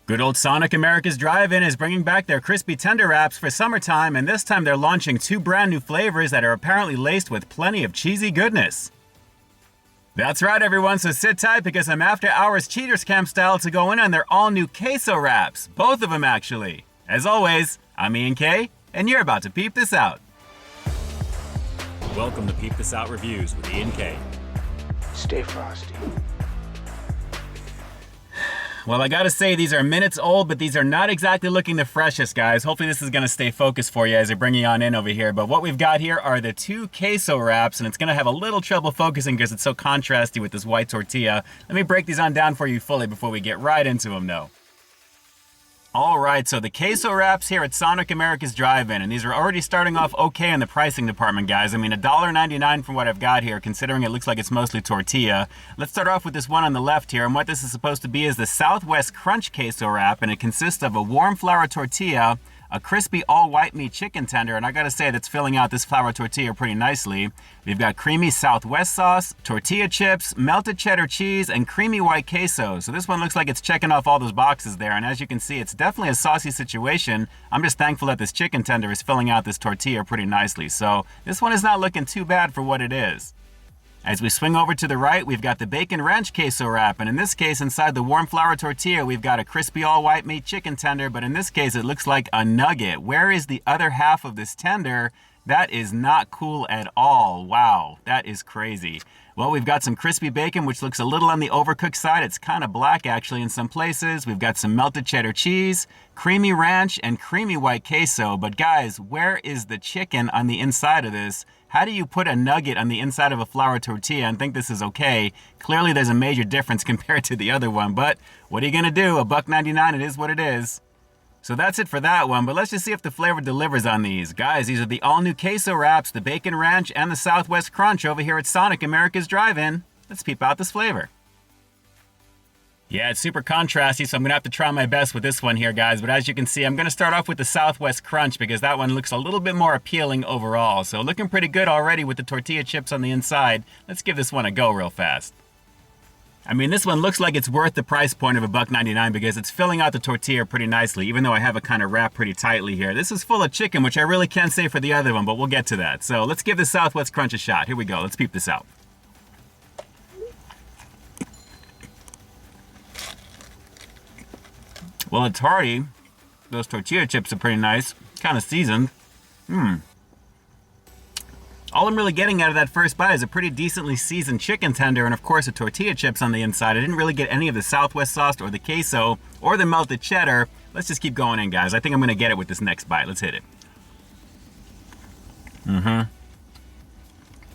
Good old Sonic America's Drive-In is bringing back their crispy tender wraps for summertime, and this time they're launching two brand new flavors that are apparently laced with plenty of cheesy goodness. That's right, everyone, so sit tight because I'm after hours Cheaters Camp style to go in on their all-new queso wraps. Both of them, actually. As always, I'm Ian K, and you're about to peep this out. Welcome to Peep This Out Reviews with Ian K. Stay frosty. Well, I gotta say, these are minutes old, but these are not exactly looking the freshest, guys. Hopefully this is gonna stay focused for you as I bring you on in over here. But what we've got here are the two queso wraps, and it's gonna have a little trouble focusing because it's so contrasty with this white tortilla. Let me break these on down for you fully before we get right into them, though. Alright, so the queso wraps here at Sonic America's Drive-In, and these are already starting off okay in the pricing department, guys. I mean, $1.99 from what I've got here, considering it looks like it's mostly tortilla. Let's start off with this one on the left here, and what this is supposed to be is the Southwest Crunch queso wrap, and it consists of a warm flour tortilla, a crispy all-white meat chicken tender, and I gotta say that's filling out this flour tortilla pretty nicely. We've got creamy Southwest sauce, tortilla chips, melted cheddar cheese, and creamy white queso. So this one looks like it's checking off all those boxes there, and as you can see, it's definitely a saucy situation. I'm just thankful that this chicken tender is filling out this tortilla pretty nicely. So this one is not looking too bad for what it is. As we swing over to the right, we've got the Bacon Ranch queso wrap, and in this case, inside the warm flour tortilla, we've got a crispy all-white meat chicken tender, but in this case, it looks like a nugget. Where is the other half of this tender? That is not cool at all. Wow, that is crazy. Well, we've got some crispy bacon, which looks a little on the overcooked side. It's kind of black, actually, in some places. We've got some melted cheddar cheese, creamy ranch, and creamy white queso. But guys, where is the chicken on the inside of this? How do you put a nugget on the inside of a flour tortilla and think this is okay? Clearly, there's a major difference compared to the other one, but what are you gonna do? $1.99, it is what it is. So that's it for that one, but let's just see if the flavor delivers on these. Guys, these are the all-new queso wraps, the Bacon Ranch, and the Southwest Crunch over here at Sonic America's Drive-In. Let's peep out this flavor. Yeah, it's super contrasty, so I'm gonna have to try my best with this one here, guys. But as you can see, I'm gonna start off with the Southwest Crunch because that one looks a little bit more appealing overall. So looking pretty good already with the tortilla chips on the inside. Let's give this one a go real fast. I mean, this one looks like it's worth the price point of $1.99 because it's filling out the tortilla pretty nicely, even though I have it kind of wrapped pretty tightly here. This is full of chicken, which I really can't say for the other one, but we'll get to that. So let's give the Southwest Crunch a shot. Here we go, let's peep this out. Well, it's hearty. Those tortilla chips are pretty nice, kind of seasoned. All I'm really getting out of that first bite is a pretty decently seasoned chicken tender and of course the tortilla chips on the inside. I didn't really get any of the Southwest sauce or the queso or the melted cheddar. Let's just keep going in, guys. I think I'm gonna get it with this next bite. Let's hit it.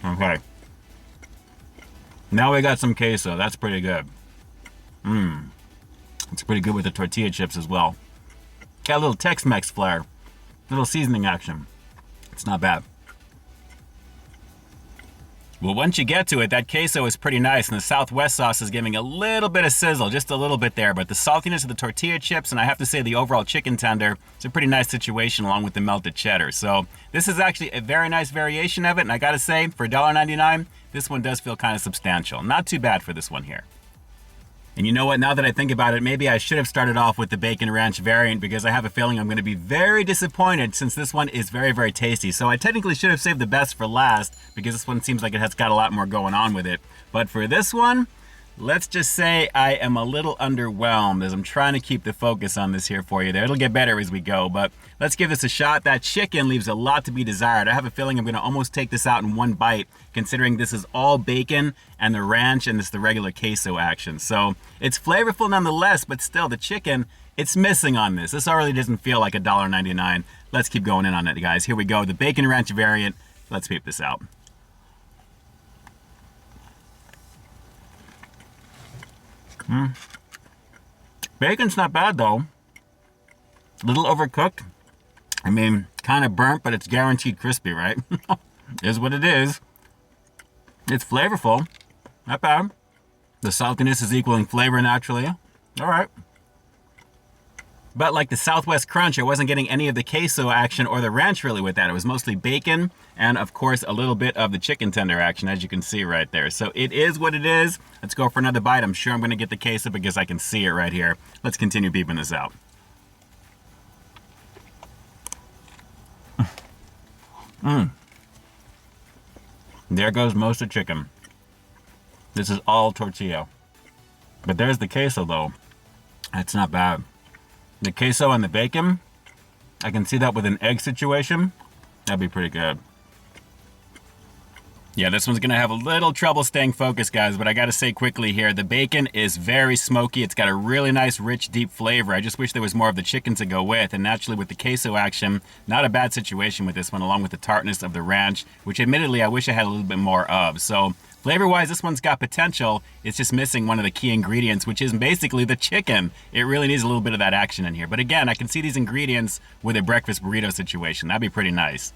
Okay. Now we got some queso. That's pretty good. It's pretty good with the tortilla chips as well. Got a little Tex-Mex flair. Little seasoning action. It's not bad. Well, once you get to it, that queso is pretty nice, and the Southwest sauce is giving a little bit of sizzle, just a little bit there, but the saltiness of the tortilla chips, and I have to say the overall chicken tender, it's a pretty nice situation along with the melted cheddar. So this is actually a very nice variation of it, and I gotta say, for $1.99, this one does feel kind of substantial. Not too bad for this one here. And you know what, now that I think about it, maybe I should have started off with the Bacon Ranch variant because I have a feeling I'm going to be very disappointed since this one is very, very tasty. So I technically should have saved the best for last because this one seems like it has got a lot more going on with it. But for this one, let's just say I am a little underwhelmed as I'm trying to keep the focus on this here for you there. It'll get better as we go, but let's give this a shot. That chicken leaves a lot to be desired. I have a feeling I'm gonna almost take this out in one bite, considering this is all bacon and the ranch and this the regular queso action. So it's flavorful nonetheless, but still the chicken, it's missing on this. This already doesn't feel like $1.99. Let's keep going in on it, guys. Here we go, the Bacon Ranch variant. Let's peep this out. Bacon's not bad though. A little overcooked. I mean, kind of burnt, but it's guaranteed crispy, right? Is what it is. It's flavorful. Not bad. The saltiness is equaling flavor naturally. All right. But like the Southwest Crunch, I wasn't getting any of the queso action or the ranch really with that. It was mostly bacon and of course a little bit of the chicken tender action, as you can see right there. So it is what it is. Let's go for another bite. I'm sure I'm gonna get the queso because I can see it right here. Let's continue peeping this out. There goes most of the chicken. This is all tortilla. But there's the queso though. That's not bad. The queso and the bacon, I can see that with an egg situation. That'd be pretty good. Yeah, this one's gonna have a little trouble staying focused, guys, but I gotta say quickly here, the bacon is very smoky. It's got a really nice, rich, deep flavor. I just wish there was more of the chicken to go with, and naturally with the queso action, not a bad situation with this one, along with the tartness of the ranch, which admittedly I wish I had a little bit more of. So flavor-wise, this one's got potential. It's just missing one of the key ingredients, which is basically the chicken. It really needs a little bit of that action in here. But again, I can see these ingredients with a breakfast burrito situation. That'd be pretty nice.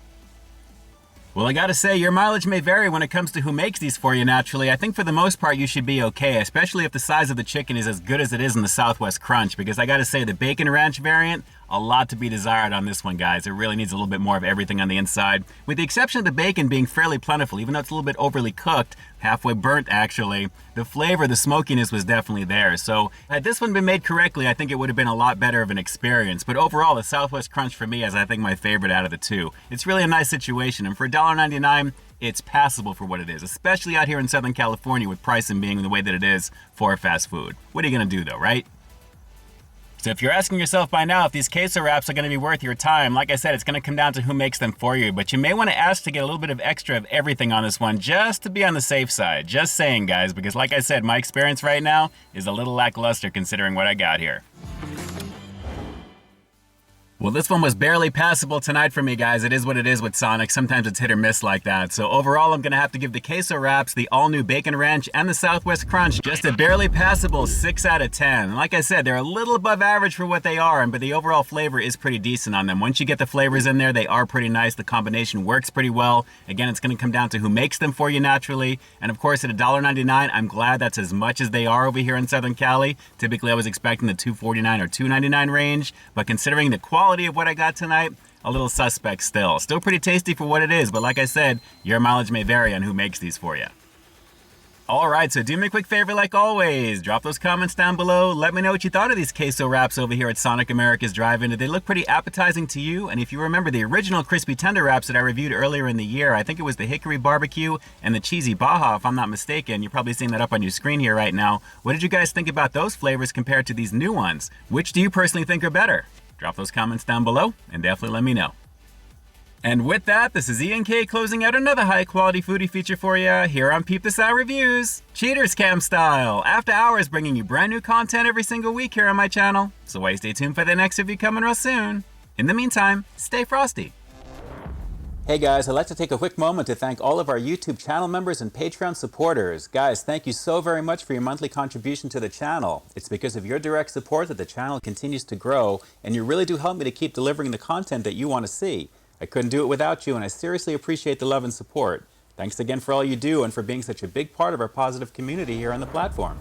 Well, I gotta say, your mileage may vary when it comes to who makes these for you naturally. I think for the most part you should be okay, especially if the size of the chicken is as good as it is in the Southwest Crunch, because I gotta say the bacon ranch variant, a lot to be desired on this one, guys. It really needs a little bit more of everything on the inside, with the exception of the bacon being fairly plentiful, even though it's a little bit overly cooked, halfway burnt actually. The flavor, the smokiness was definitely there. So had this one been made correctly, I think it would have been a lot better of an experience. But overall, the Southwest Crunch for me is, I think, my favorite out of the two. It's really a nice situation, and for $1.99, it's passable for what it is, especially out here in Southern California with pricing being the way that it is for fast food. What are you gonna do though, right? So if you're asking yourself by now if these queso wraps are going to be worth your time, like I said, it's going to come down to who makes them for you. But you may want to ask to get a little bit of extra of everything on this one just to be on the safe side. Just saying, guys, because like I said, my experience right now is a little lackluster considering what I got here. Well, this one was barely passable tonight for me, guys. It is what it is with Sonic. Sometimes it's hit or miss like that. So overall, I'm gonna have to give the queso wraps, the all-new bacon ranch, and the Southwest Crunch just a barely passable 6 out of 10. Like I said, they're a little above average for what they are, but the overall flavor is pretty decent on them. Once you get the flavors in there, they are pretty nice. The combination works pretty well. Again, it's gonna come down to who makes them for you naturally. And of course, at $1.99, I'm glad that's as much as they are over here in Southern Cali. Typically, I was expecting the $2.49 or $2.99 range, but considering the quality of what I got tonight, a little suspect still. Still pretty tasty for what it is, but like I said, your mileage may vary on who makes these for you. Alright, so do me a quick favor like always. Drop those comments down below. Let me know what you thought of these queso wraps over here at Sonic America's Drive-In. Did they look pretty appetizing to you? And if you remember the original crispy tender wraps that I reviewed earlier in the year, I think it was the hickory barbecue and the cheesy baja, if I'm not mistaken. You're probably seeing that up on your screen here right now. What did you guys think about those flavors compared to these new ones? Which do you personally think are better? Drop those comments down below and definitely let me know. And with that, this is Ian K closing out another high quality foodie feature for you here on Peep This Out Reviews. Cheaters Cam style, after hours bringing you brand new content every single week here on my channel. So why stay tuned for the next review coming real soon. In the meantime, stay frosty. Hey guys, I'd like to take a quick moment to thank all of our YouTube channel members and Patreon supporters. Guys, thank you so very much for your monthly contribution to the channel. It's because of your direct support that the channel continues to grow, and you really do help me to keep delivering the content that you want to see. I couldn't do it without you, and I seriously appreciate the love and support. Thanks again for all you do and for being such a big part of our positive community here on the platform.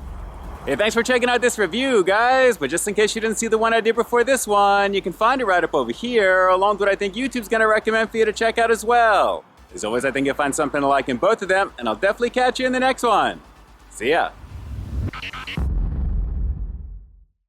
Hey, thanks for checking out this review, guys. But just in case you didn't see the one I did before this one, you can find it right up over here, along with what I think YouTube's gonna recommend for you to check out as well. As always, I think you'll find something to like in both of them, and I'll definitely catch you in the next one. See ya.